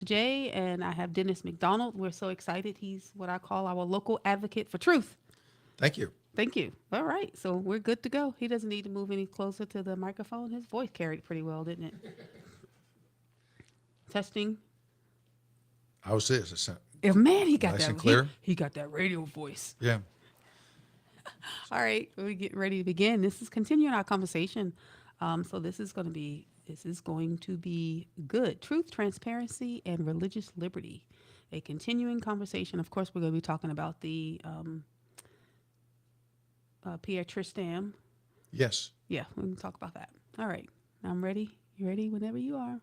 Jay, and I have Dennis McDonald. We're so excited. He's what I call our local advocate for truth. Thank you. Thank you. All right, so we're good to go. He doesn't need to move any closer to the microphone. His voice carried pretty well, didn't it? Testing. How's this? It's If man, he got nice that and clear. he got that radio voice. Yeah. All right, we get ready to begin. This is continuing our conversation. So this is going to be good. Truth, transparency, and religious liberty. A continuing conversation. Of course, we're going to be talking about the Pierre Tristam. Yes. Yeah, we can talk about that. All right, I'm ready. You ready? Whenever you are.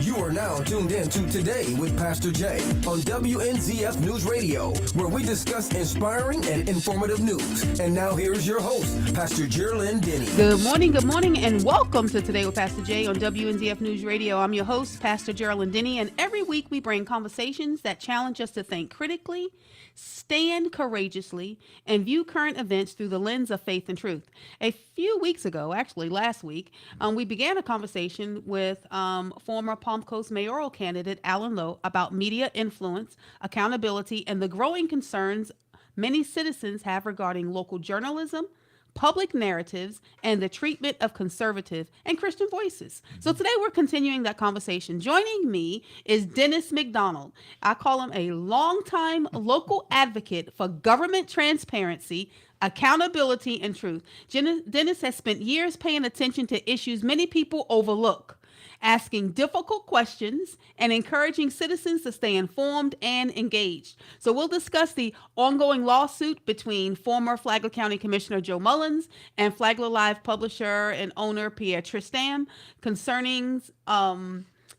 You are now tuned in to Today with Pastor Jay on WNZF News Radio, where we discuss inspiring and informative news. And now here's your host, Pastor Geraldine Denny. Good morning, and welcome to Today with Pastor Jay on WNZF News Radio. I'm your host, Pastor Geraldine Denny, and every week we bring conversations that challenge us to think critically, stand courageously, and view current events through the lens of faith and truth. A few weeks ago, actually last week, we began a conversation with former Palm Coast mayoral candidate Alan Lowe about media influence, accountability, and the growing concerns many citizens have regarding local journalism, public narratives, and the treatment of conservative and Christian voices. So today we're continuing that conversation. Joining me is Dennis McDonald. I call him a longtime local advocate for government transparency, accountability, and truth. Dennis has spent years paying attention to issues many people overlook, asking difficult questions, and encouraging citizens to stay informed and engaged. So we'll discuss the ongoing lawsuit between former Flagler County Commissioner Joe Mullins and FlaglerLive publisher and owner Pierre Tristam concerning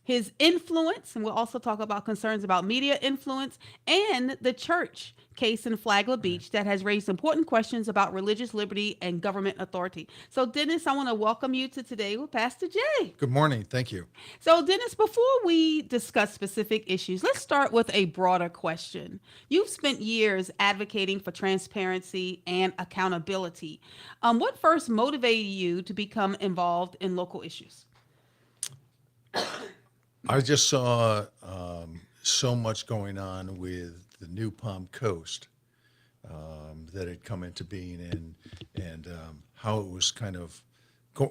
his influence, and we'll also talk about concerns about media influence and the church case in Flagler Beach that has raised important questions about religious liberty and government authority. So, Dennis, I want to welcome you to Today with Pastor Jay. Good morning. Thank you. So, Dennis, before we discuss specific issues, let's start with a broader question. You've spent years advocating for transparency and accountability. What first motivated you to become involved in local issues? I just saw so much going on with the new Palm Coast that had come into being, and how it was kind of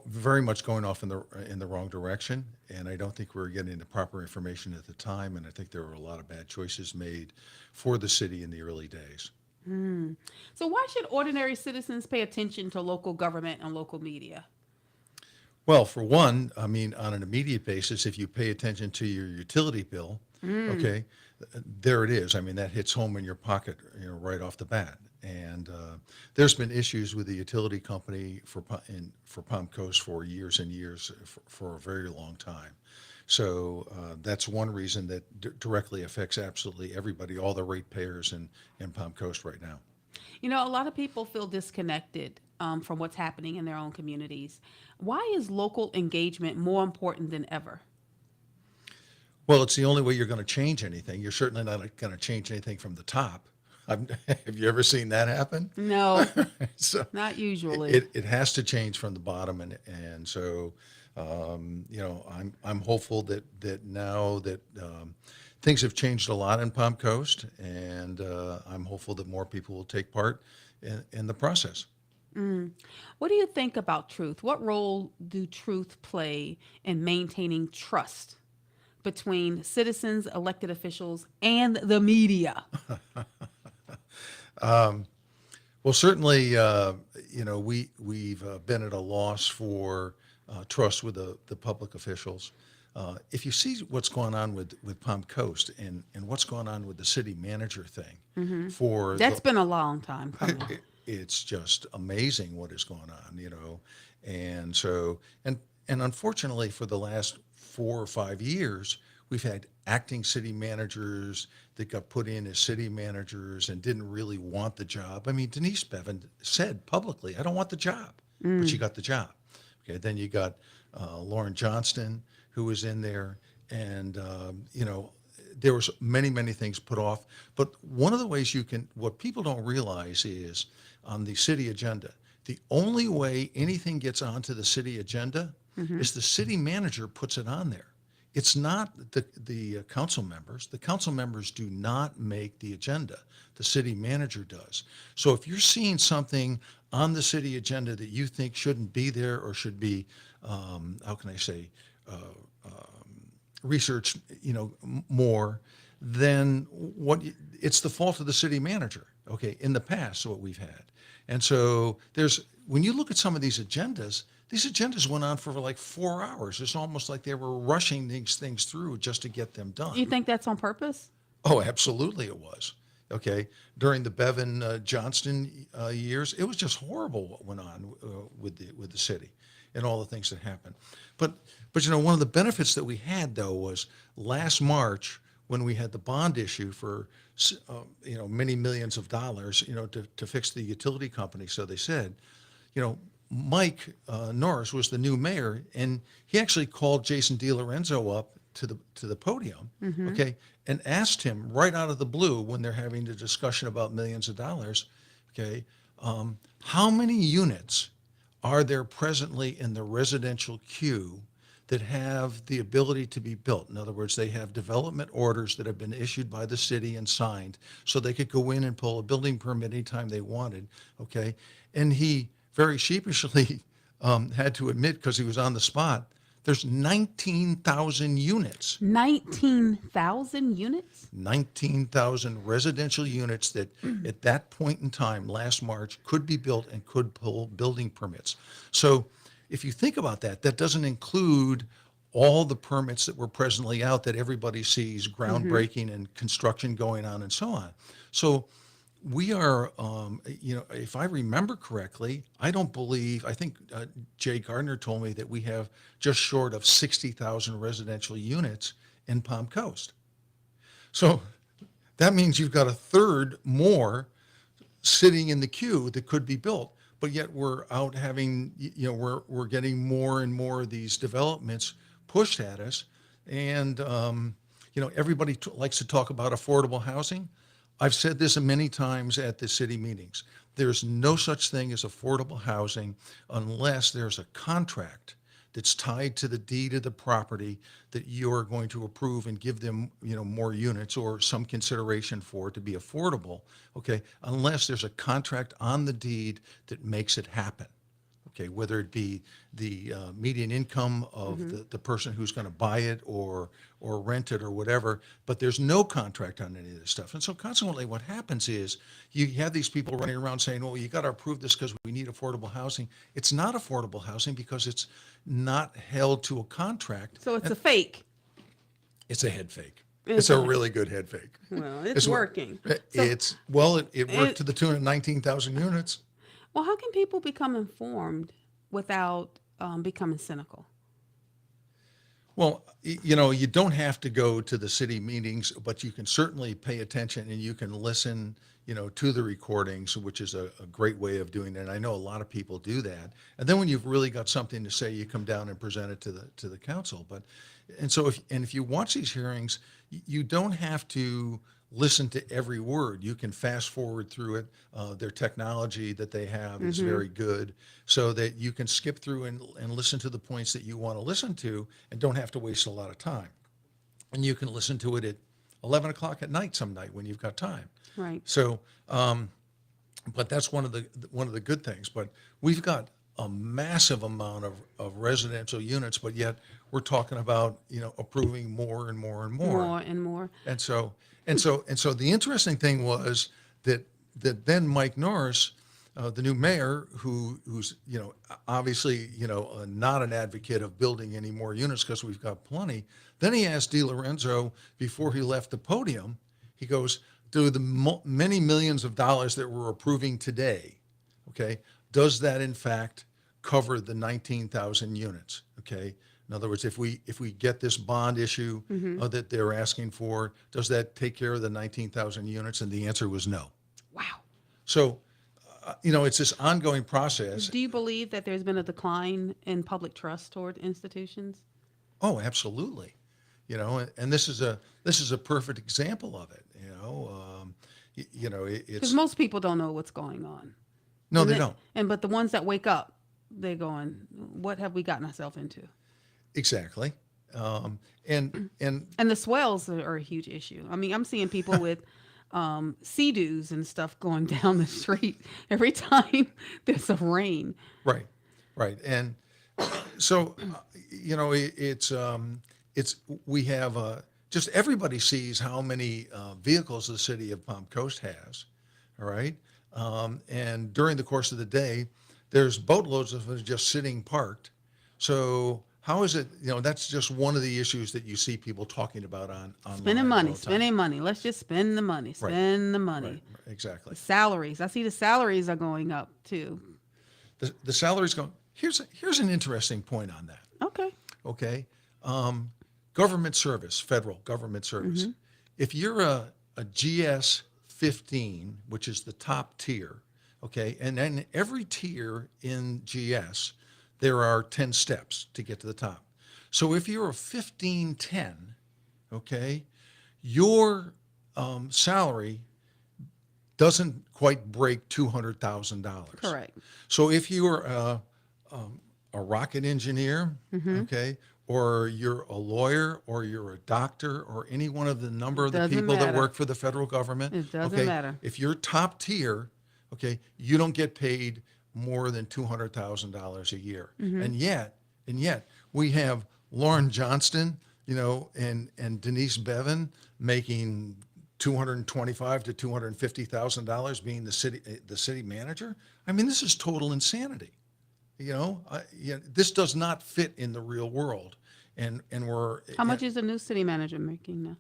very much going off in the wrong direction. And I don't think we were getting the proper information at the time. And I think there were a lot of bad choices made for the city in the early days. So, why should ordinary citizens pay attention to local government and local media? Well, for one, I mean, on an immediate basis, if you pay attention to your utility bill, okay, there it is. I mean, that hits home in your pocket, right off the bat. And there's been issues with the utility company for Palm Coast for years and years, for a very long time. So that's one reason that directly affects absolutely everybody, all the ratepayers in Palm Coast right now. You know, a lot of people feel disconnected from what's happening in their own communities. Why is local engagement more important than ever? Well, it's the only way you're going to change anything. You're certainly not going to change anything from the top. Have you ever seen that happen? No, So not usually. it has to change from the bottom, and so I'm hopeful that now that things have changed a lot in Palm Coast, and I'm hopeful that more people will take part in the process. What do you think about truth? What role do truth play in maintaining trust between citizens, elected officials, and the media? Well, certainly, we've been at a loss for trust with the public officials. If you see what's going on with Palm Coast and what's going on with the city manager thing, That's been a long time coming. it's just amazing what is going on, and so and unfortunately for the last 4 or 5 years, we've had acting city managers that got put in as city managers and didn't really want the job. I mean, Denise Bevan said publicly, "I don't want the job," but she got the job. Okay, then you got Lauren Johnston, who was in there, and there was many things put off. But one of the ways what people don't realize is on the city agenda, the only way anything gets onto the city agenda is the city manager puts it on there. It's not the council members. The council members do not make the agenda. The city manager does. So if you're seeing something on the city agenda that you think shouldn't be there or should be, how can I say, researched, more, then it's the fault of the city manager. Okay, in the past, what we've had, and so when you look at some of these agendas went on for like 4 hours. It's almost like they were rushing these things through just to get them done. You think that's on purpose? Oh, absolutely, it was. Okay, during the Bevan Johnston years, it was just horrible what went on with the city and all the things that happened. But one of the benefits that we had though was last March when we had the bond issue for many millions of dollars, to fix the utility company. So they said, Mike Norris was the new mayor, and he actually called Jason DiLorenzo up to the podium, okay, and asked him right out of the blue when they're having the discussion about millions of dollars, okay, how many units are there presently in the residential queue that have the ability to be built? In other words, they have development orders that have been issued by the city and signed, so they could go in and pull a building permit anytime they wanted, okay? And he very sheepishly had to admit, because he was on the spot, there's 19,000 units. 19,000 units? 19,000 residential units that at that point in time, last March, could be built and could pull building permits. So if you think about that, that doesn't include all the permits that were presently out that everybody sees, groundbreaking and construction going on and so on. So we are, if I remember correctly, I think Jay Gardner told me that we have just short of 60,000 residential units in Palm Coast. So that means you've got a third more sitting in the queue that could be built, but yet we're out having, we're getting more and more of these developments pushed at us. And, everybody likes to talk about affordable housing. I've said this many times at the city meetings. There's no such thing as affordable housing unless there's a contract that's tied to the deed of the property that you're going to approve and give them, more units or some consideration for it to be affordable, okay, unless there's a contract on the deed that makes it happen. Okay, whether it be the median income of the person who's going to buy it or rent it or whatever, but there's no contract on any of this stuff. And so consequently what happens is you have these people running around saying, well, you got to approve this because we need affordable housing. It's not affordable housing because it's not held to a contract. So it's a fake. It's a head fake. It's a really good head fake. Well, it's working. It worked to the tune of 19,000 units. Well, how can people become informed without becoming cynical? Well, you don't have to go to the city meetings, but you can certainly pay attention and you can listen, to the recordings, which is a great way of doing it. And I know a lot of people do that. And then when you've really got something to say, you come down and present it to the council. If you watch these hearings, you don't have to listen to every word. You can fast forward through it. Their technology that they have is very good, so that you can skip through and listen to the points that you want to listen to and don't have to waste a lot of time. And you can listen to it at 11 o'clock at night some night when you've got time. Right. So, but that's one of the good things. But we've got a massive amount of residential units, but yet we're talking about, approving more and more and more. More and more. And so the interesting thing was that then Mike Norris, the new mayor, who's obviously not an advocate of building any more units because we've got plenty. Then he asked DiLorenzo before he left the podium. He goes, "Do the many millions of dollars that we're approving today, okay, does that in fact cover the 19,000 units?" Okay. In other words, if we get this bond issue that they're asking for, does that take care of the 19,000 units? And the answer was no. Wow. So, it's this ongoing process. Do you believe that there's been a decline in public trust toward institutions? Oh, absolutely. And this is a perfect example of it. It's Because most people don't know what's going on. No, they don't. But the ones that wake up they're going, what have we gotten ourselves into? Exactly. And And the swells are a huge issue. I mean, I'm seeing people with sea-doos and stuff going down the street every time there's a rain. right, right. And so, it's we have just everybody sees how many vehicles the city of Palm Coast has, all right? And during the course of the day, there's boatloads of them just sitting parked. So how is it, that's just one of the issues that you see people talking about online Spending all money, the time. spending money. Let's just spend the money, spend the money. Right, exactly. The salaries. I see the salaries are going up too. The salaries go, here's an interesting point on that. Okay. Government service, federal government service. If you're a GS 15, which is the top tier, okay, and then every tier in GS, there are 10 steps to get to the top. So if you're a 1510, okay, your salary doesn't quite break $200,000. Correct. So if you're a rocket engineer, okay, or you're a lawyer, or you're a doctor, or any one of the number of the Doesn't people that matter. work for the federal government, It doesn't okay, matter. if you're top tier, okay, you don't get paid more than $200,000 a year. And yet we have Lauren Johnston, and Denise Bevan making $225,000 to $250,000 being the city manager. I mean, this is total insanity. This does not fit in the real world, and we're. How much is the new city manager making now?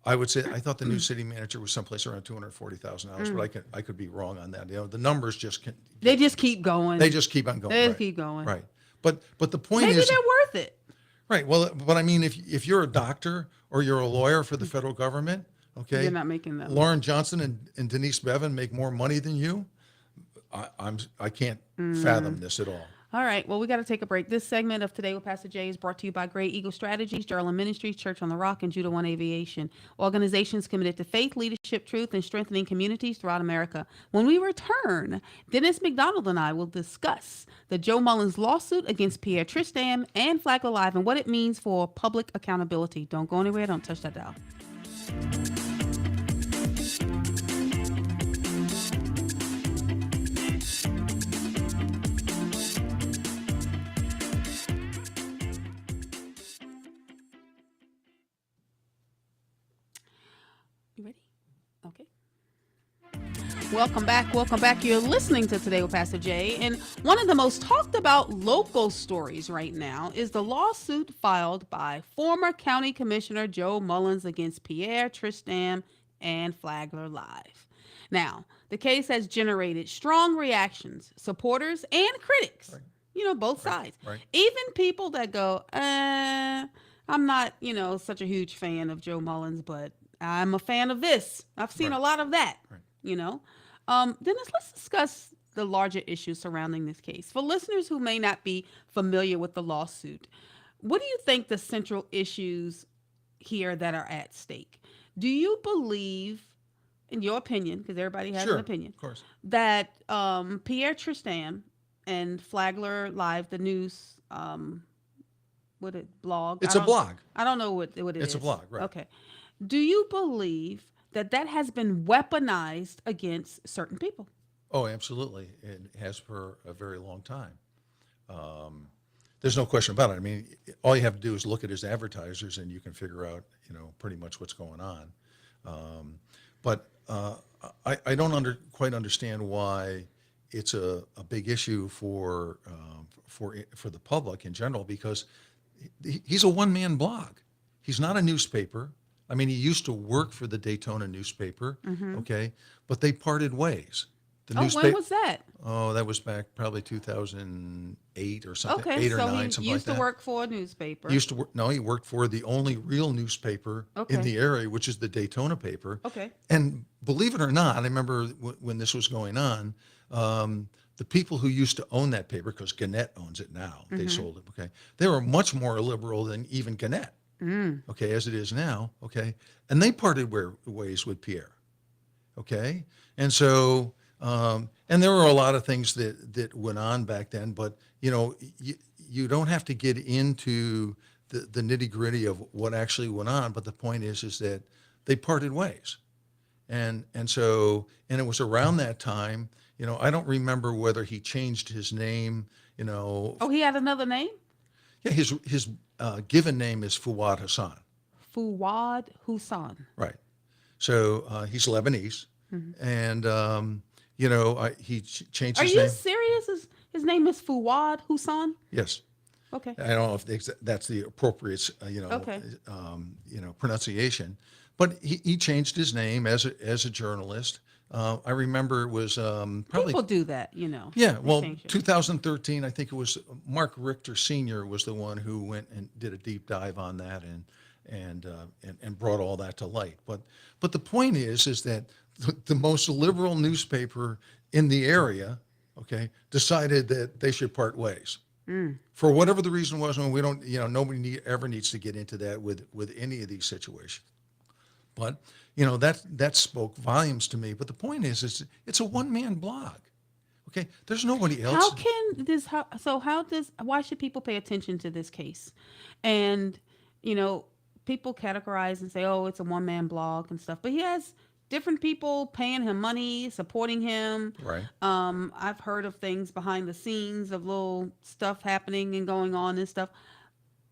I would say I thought the new city manager was someplace around $240,000, but I could be wrong on that. The numbers just They just keep going. they just keep on going. They right, keep going. Right, but the point Maybe is they're worth it. right. Well, but I mean, if you're a doctor or you're a lawyer for the federal government, okay, You're not making that. Lauren Johnson and Denise Bevan make more money than you. I can't fathom this at all. All right. Well, we got to take a break. This segment of Today with Pastor Jay is brought to you by Great Eagle Strategies, Gerald Ministries, Church on the Rock, and Judah One Aviation. Organizations committed to faith, leadership, truth, and strengthening communities throughout America. When we return, Dennis McDonald and I will discuss the Joe Mullins lawsuit against Pierre Tristam and FlaglerLive and what it means for public accountability. Don't go anywhere. Don't touch that dial. You ready? Okay. Welcome back. Welcome back. You're listening to Today with Pastor Jay. And one of the most talked about local stories right now is the lawsuit filed by former County Commissioner Joe Mullins against Pierre Tristam and FlaglerLive. Now, the case has generated strong reactions, supporters and critics, both sides. Right. Even people that go, I'm not, such a huge fan of Joe Mullins, but I'm a fan of this. I've seen a lot of that, Dennis, let's discuss the larger issues surrounding this case. For listeners who may not be familiar with the lawsuit, what do you think the central issues here that are at stake? Do you believe, in your opinion, because everybody has an opinion, of course, that Pierre Tristam and FlaglerLive, the news, blog? it's a blog. I don't know what it is. It's a blog, right? Okay. Do you believe that has been weaponized against certain people? Oh, absolutely. It has for a very long time. There's no question about it. I mean, all you have to do is look at his advertisers and you can figure out, pretty much what's going on. But I don't quite understand why it's a big issue for the public in general, because he's a one-man blog. He's not a newspaper. I mean, he used to work for the Daytona newspaper, okay, but they parted ways. When was that? Oh, that was back probably 2008 or something, Okay, 8 or so 9, he something like used that. to work for a newspaper. He worked for the only real newspaper in the area, which is the Daytona paper. Okay. And believe it or not, I remember when this was going on, the people who used to own that paper, because Gannett owns it now, they sold it, okay, they were much more liberal than even Gannett. Okay, as it is now, okay, and they parted ways with Pierre, okay, and so And there were a lot of things that went on back then, but you don't have to get into the nitty gritty of what actually went on. But the point is that they parted ways. And it was around that time, I don't remember whether he changed his name, Oh, he had another name? Yeah, his given name is Fuad Hassan. Fuad Hassan. Right. So he's Lebanese, and he changed Are his you name. serious? His name is Fuad Hassan? Yes. Okay. I don't know if that's the appropriate, Okay. Pronunciation, but he changed his name as a journalist. I remember it was probably People do that, Yeah, They well, change it. 2013, I think it was Mark Richter Sr. was the one who went and did a deep dive on that and brought all that to light. But the point is that the most liberal newspaper in the area, okay, decided that they should part ways. For whatever the reason was, and we don't, nobody ever needs to get into that with any of these situations. But that spoke volumes to me. But the point is it's a one-man blog. Okay, there's nobody else. How can this? Why should people pay attention to this case? And people categorize and say, "Oh, it's a one-man blog and stuff," but he has different people paying him money, supporting him. Right. I've heard of things behind the scenes of little stuff happening and going on and stuff.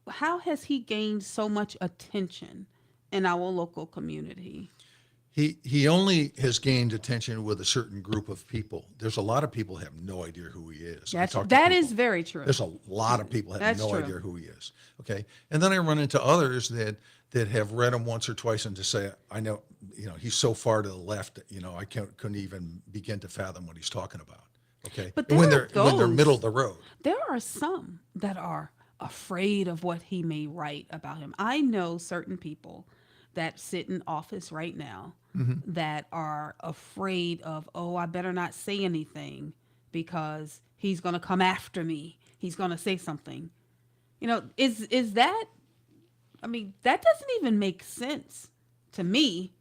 How has he gained so much attention in our local community? He only has gained attention with a certain group of people. There's a lot of people who have no idea who he is. That is very true. There's a lot of people have That's no true. idea who he is. Okay, and then I run into others that have read him once or twice and just say, I know, he's so far to the left, I couldn't even begin to fathom what he's talking about. Okay, But when there they're are those- middle of the road. There are some that are afraid of what he may write about him. I know certain people that sit in office right now that are afraid of, I better not say anything because he's going to come after me. He's going to say something. Is that, that doesn't even make sense to me.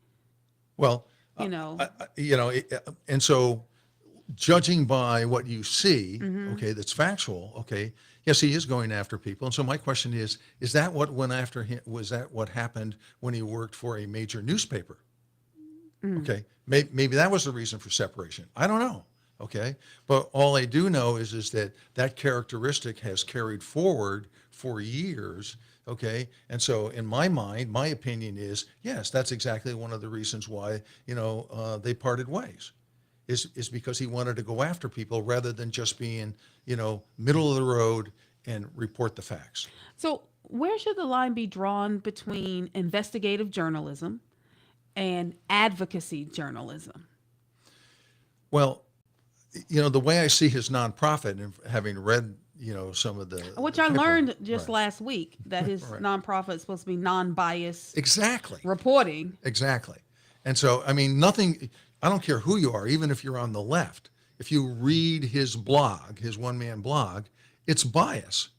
Well, and so judging by what you see, okay, that's factual, okay, yes, he is going after people. And so my question is that what went after him? Was that what happened when he worked for a major newspaper? Okay, maybe that was the reason for separation. I don't know, okay? But all I do know is that characteristic has carried forward for years, okay? And so in my mind, my opinion is, yes, that's exactly one of the reasons why, they parted ways. Is because he wanted to go after people rather than just being, middle of the road and report the facts. So where should the line be drawn between investigative journalism and advocacy journalism? Well, the way I see his nonprofit, and having read, some of the... Which I learned just right. last week, that his Right. nonprofit is supposed to be non-biased Exactly. reporting. Exactly. And so, nothing... I don't care who you are, even if you're on the left. If you read his blog, his one-man blog, it's bias.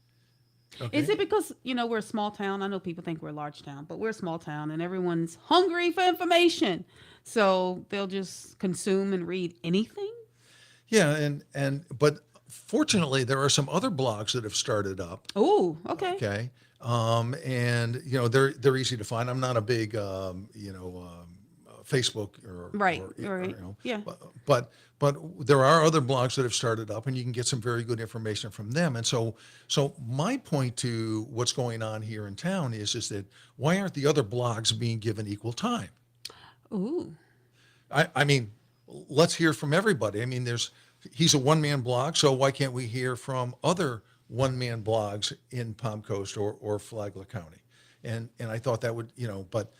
Okay? Is it because, we're a small town? I know people think we're a large town, but we're a small town and everyone's hungry for information. So they'll just consume and read anything? Yeah, but fortunately, there are some other blogs that have started up. Oh, okay. Okay. And, they're easy to find. I'm not a big, Facebook or Right. Yeah. But there are other blogs that have started up, and you can get some very good information from them. And so my point to what's going on here in town is that why aren't the other blogs being given equal time? Ooh. Let's hear from everybody. He's a one-man blog, so why can't we hear from other one-man blogs in Palm Coast or Flagler County? And I thought that would, but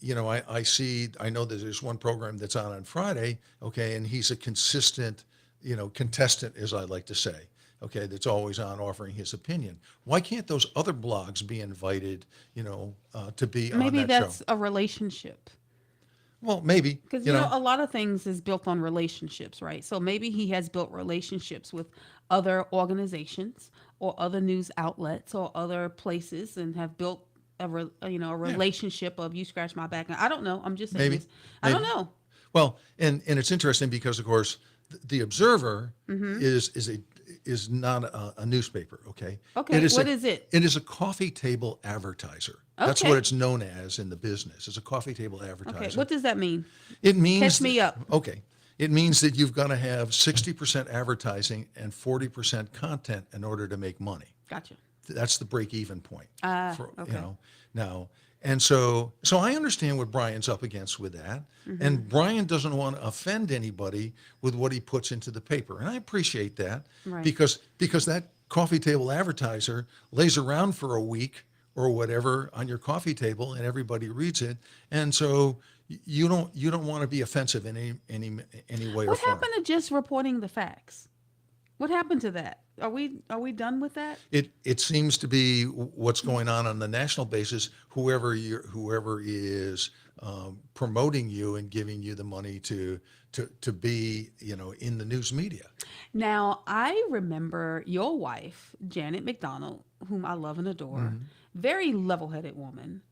I know that there's one program that's on Friday, okay, and he's a consistent, contestant, as I like to say, okay, that's always on offering his opinion. Why can't those other blogs be invited, to be on that show? Maybe that's a relationship. Well, maybe. Because, a lot of things is built on relationships, right? So maybe he has built relationships with other organizations or other news outlets or other places and have built a relationship of you scratch my back. I don't know. I'm just saying Maybe. this. I don't know. Well, and it's interesting because, of course, The Observer is not a newspaper. Okay. Okay. What is it? It is a coffee table advertiser. That's Okay. what it's known as in the business. It's a coffee table advertiser. Okay. What does that mean? It means Catch me up. Okay. It means that you've got to have 60% advertising and 40% content in order to make money. Gotcha. That's the break-even point. Okay. Now, and so I understand what Brian's up against with that, and Brian doesn't want to offend anybody with what he puts into the paper, and I appreciate that Right. because that coffee table advertiser lays around for a week or whatever on your coffee table, and everybody reads it, and so you don't want to be offensive in any way or What form. happened to just reporting the facts? What happened to that? Are we done with that? It seems to be what's going on the national basis. Whoever is promoting you and giving you the money to be in the news media. Now, I remember your wife, Janet McDonald, whom I love and adore, very level-headed woman.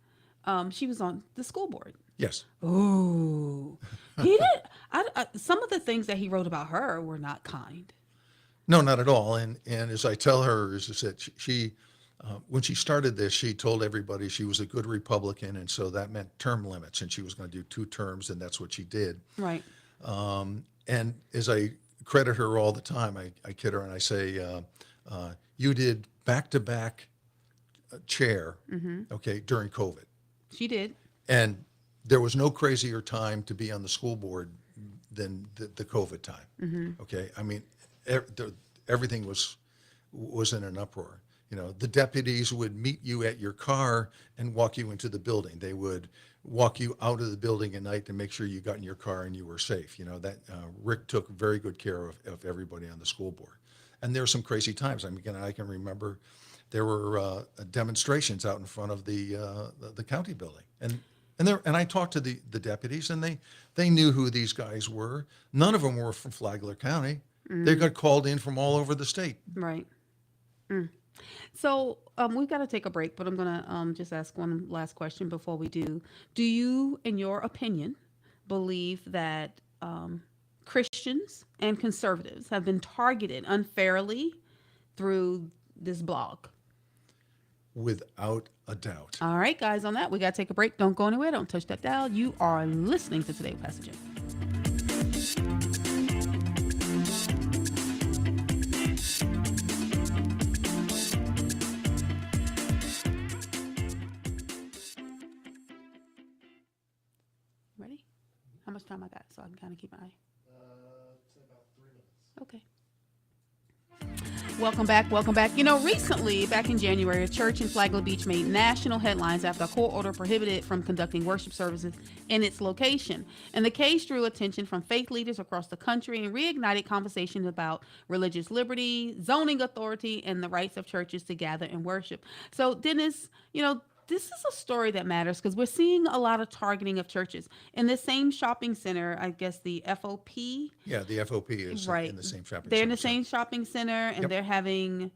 She was on the school board. Yes. Oh, he did. Some of the things that he wrote about her were not kind. No, not at all. And as I tell her, is that she when she started this, she told everybody she was a good Republican, and so that meant term limits, and she was going to do 2 terms, and that's what she did. Right. And as I credit her all the time, I kid her and I say, you did back-to-back chair, okay, during COVID. She did. And there was no crazier time to be on the school board than the COVID time. Okay. I mean, everything was in an uproar. The deputies would meet you at your car and walk you into the building. They would walk you out of the building at night to make sure you got in your car and you were safe. That Rick took very good care of everybody on the school board. And there were some crazy times. I mean, I can remember there were demonstrations out in front of the county building, and I talked to the deputies, and they knew who these guys were. None of them were from Flagler County. They got called in from all over the state. Right. So we've got to take a break, but I'm going to just ask one last question before we do. Do you, in your opinion, believe that Christians and conservatives have been targeted unfairly through this blog? Without a doubt. All right, guys, on that, we got to take a break. Don't go anywhere. Don't touch that dial. You are listening to Today with Pastor Jay. Ready? How much time I got so I can kind of keep my eye? About 3 minutes. Okay. Welcome back. Recently, back in January, a church in Flagler Beach made national headlines after a court order prohibited it from conducting worship services in its location. And the case drew attention from faith leaders across the country and reignited conversations about religious liberty, zoning authority, and the rights of churches to gather and worship. So, Dennis, this is a story that matters because we're seeing a lot of targeting of churches. In the same shopping center, I guess the FOP. Yeah, the FOP is right. in the same shopping center. They're in the same shopping center, and Yep. they're having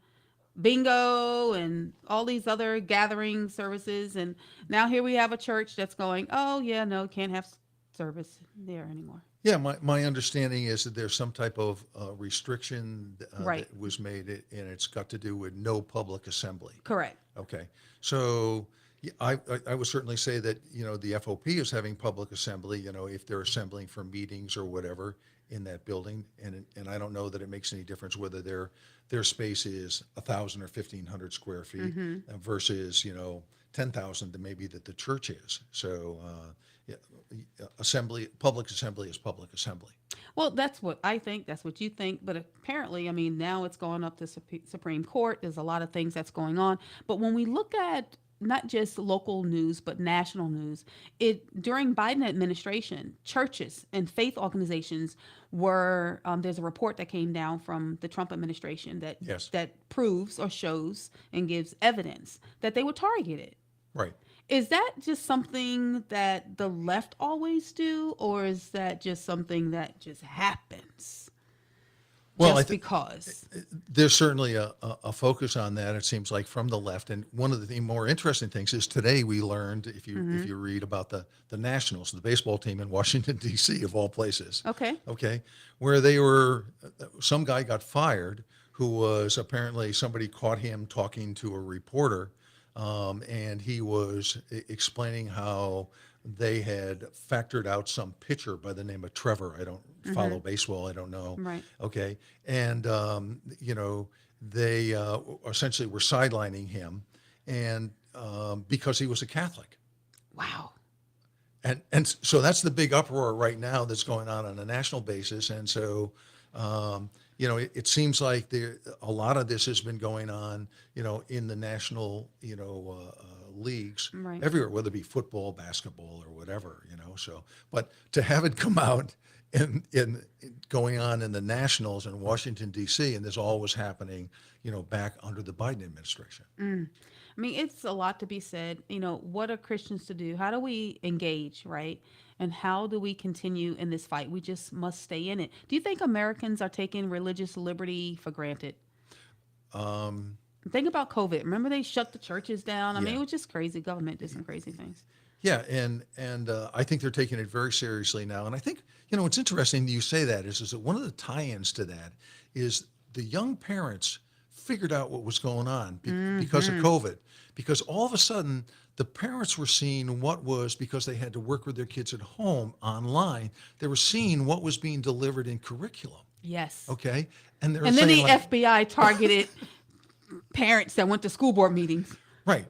bingo and all these other gathering services. And now here we have a church that's going, oh, yeah, no, can't have service there anymore. Yeah, my understanding is that there's some type of restriction Right. that was made, and it's got to do with no public assembly. Correct. Okay, so yeah, I would certainly say that the FOP is having public assembly. If they're assembling for meetings or whatever in that building, and I don't know that it makes any difference whether their space is 1,000 or 1,500 square feet versus 10,000 maybe that the church is. So public assembly is public assembly. Well, that's what I think. That's what you think. But apparently, I mean, now it's going up to Supreme Court. There's a lot of things that's going on. But when we look at not just local news, but national news, during Biden administration, churches and faith organizations were, there's a report that came down from the Trump administration that Yes. that proves or shows and gives evidence that they were targeted. Right. Is that just something that the left always do, or is that just something that just happens? Well, just because. There's certainly a focus on that, it seems like, from the left. And one of the more interesting things is today we learned, if you read about the Nationals, the baseball team in Washington, D.C., of all places. Okay. Where some guy got fired who was apparently, somebody caught him talking to a reporter, and he was explaining how they had factored out some pitcher by the name of Trevor. I don't follow baseball. I don't know. Right. Okay. And, they essentially were sidelining him, and because he was a Catholic. Wow. And so that's the big uproar right now that's going on a national basis. And so, it seems like a lot of this has been going on, in the national, leagues Right. everywhere, whether it be football, basketball, or whatever, so, but to have it come out in going on in the Nationals in Washington, D.C., and this all was happening, back under the Biden administration. I mean, it's a lot to be said. What are Christians to do? How do we engage, right? And how do we continue in this fight? We just must stay in it. Do you think Americans are taking religious liberty for granted? Think about COVID. Remember they shut the churches down? I mean, it was just crazy. Government did some crazy things. Yeah, and I think they're taking it very seriously now. And I think, what's interesting that you say that is that one of the tie-ins to that is the young parents figured out what was going on because of COVID. Because all of a sudden, the parents were seeing what was, because they had to work with their kids at home online, they were seeing what was being delivered in curriculum. Yes. Okay? And then the FBI targeted parents that went to school board meetings. Right.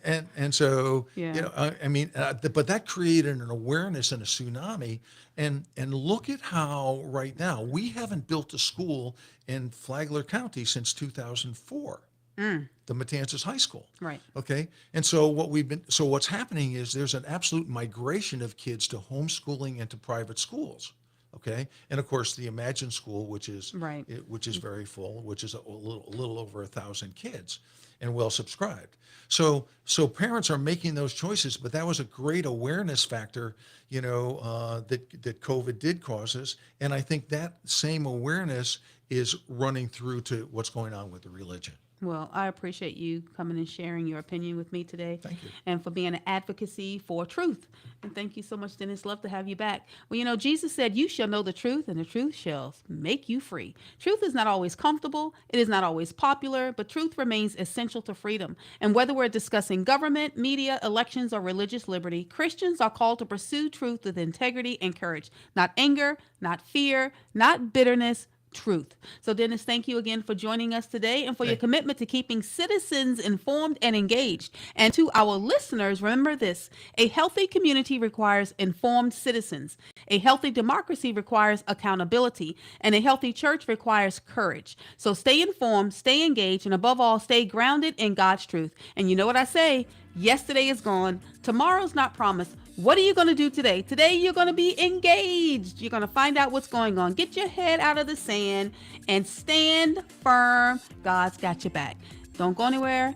And so, but that created an awareness and a tsunami. And look at how right now we haven't built a school in Flagler County since 2004, the Matanzas High School. Right. Okay. And so what's happening is there's an absolute migration of kids to homeschooling and to private schools. Okay. And of course the Imagine School, which is very full, which is a little over 1,000 kids and well subscribed. So parents are making those choices, but that was a great awareness factor, that COVID did cause us. And I think that same awareness is running through to what's going on with the religion. Well, I appreciate you coming and sharing your opinion with me today. Thank you. And for being an advocacy for truth. And thank you so much, Dennis. Love to have you back. Well, Jesus said, you shall know the truth, and the truth shall make you free. Truth is not always comfortable. It is not always popular, but truth remains essential to freedom. And whether we're discussing government, media, elections, or religious liberty, Christians are called to pursue truth with integrity and courage. Not anger, not fear, not bitterness, truth. So Dennis, thank you again for joining us today and for your commitment to keeping citizens informed and engaged. And to our listeners, remember this: a healthy community requires informed citizens. A healthy democracy requires accountability, and a healthy church requires courage. So stay informed, stay engaged, and above all, stay grounded in God's truth. And you know what I say? Yesterday is gone. Tomorrow's not promised. What are you going to do today? Today, you're going to be engaged. You're going to find out what's going on. Get your head out of the sand and stand firm. God's got your back. Don't go anywhere.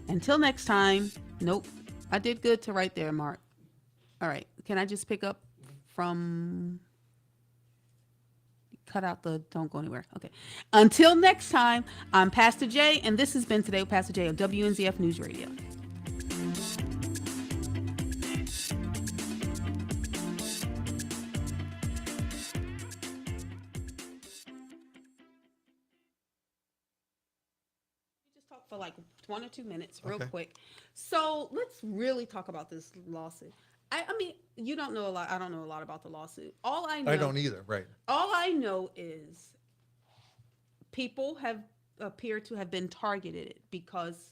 Until next time. Nope. I did good to right there, Mark. All right. Can I just pick up from... Cut out the don't go anywhere. Okay. Until next time, I'm Pastor Jay, and this has been Today with Pastor Jay on WNZF News Radio. For like 1 or 2 minutes, real quick. So let's really talk about this lawsuit. I mean, you don't know a lot. I don't know a lot about the lawsuit. All I know, I don't either. Right. All I know is people have appeared to have been targeted because,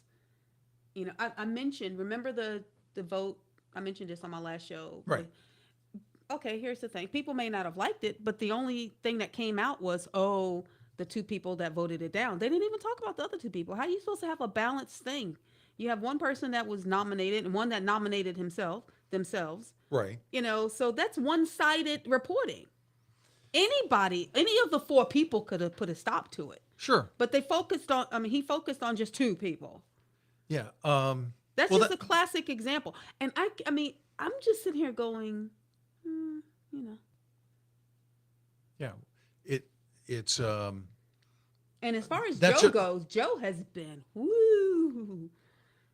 I mentioned. Remember the vote? I mentioned this on my last show. Right. Okay. Here's the thing. People may not have liked it, but the only thing that came out was, the 2 people that voted it down. They didn't even talk about the other 2 people. How are you supposed to have a balanced thing? You have one person that was nominated and one that nominated themselves. Right. So that's one-sided reporting. Any of the 4 people could have put a stop to it. Sure. But he focused on just 2 people. Yeah. That's just a classic example. And I mean, I'm just sitting here going, Yeah. it's And as far as that's Joe a, goes, Joe has been woo.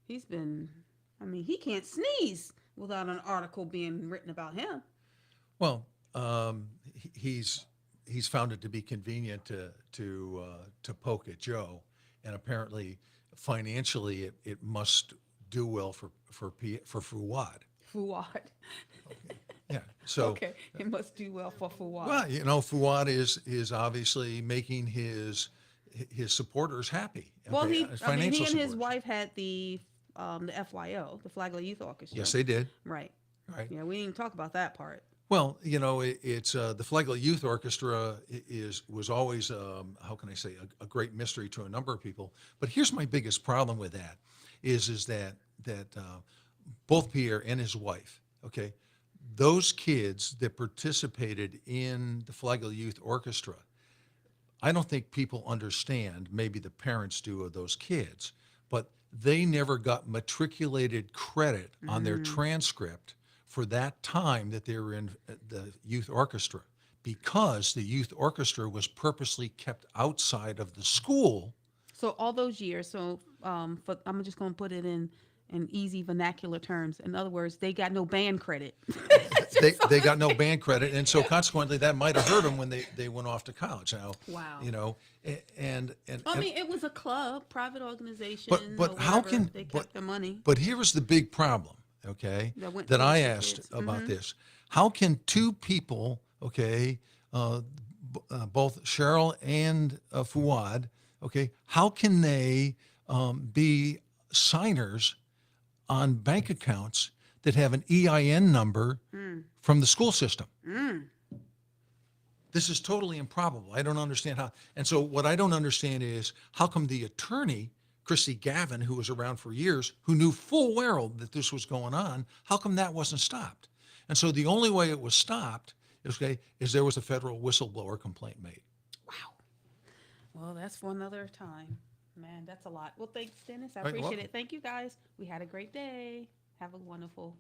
He's been. I mean, he can't sneeze without an article being written about him. well, he's found it to be convenient to poke at Joe, and apparently financially it must do well for Fuad. Fuad. Yeah. So Okay, it must do well for Fuad. well, Fuad is obviously making his supporters happy. Well, Okay, he financial and his supporters. wife had the FYO, the Flagler Youth Orchestra. Yes, they did. Right. Right. Yeah, we didn't even talk about that part. Well, it's the Flagler Youth Orchestra was always how can I say a great mystery to a number of people. But here's my biggest problem with that is that both Pierre and his wife, okay, those kids that participated in the Flagler Youth Orchestra, I don't think people understand. Maybe the parents do of those kids, but they never got matriculated credit on their transcript for that time that they were in the youth orchestra, because the youth orchestra was purposely kept outside of the school. So all those years. So I'm just going to put it in easy vernacular terms. In other words, they got no band credit. They got no band credit, and so consequently that might have hurt them when they went off to college. Now, Wow. and I mean, it was a club, private organization. but or how whatever. can they kept their money? But here was the big problem, okay, That went that I towards the asked kids. about this. How can two people, okay, both Cheryl and Fuad, okay, how can they be signers on bank accounts that have an EIN number from the school system? This is totally improbable. I don't understand how. And so what I don't understand is how come the attorney, Christy Gavin, who was around for years, who knew full well that this was going on, how come that wasn't stopped? And so the only way it was stopped is there was a federal whistleblower complaint made. Wow. Well, that's for another time. Man, that's a lot. Well, thanks, Dennis. I Right, appreciate welcome. it. Thank you, guys. We had a great day. Have a wonderful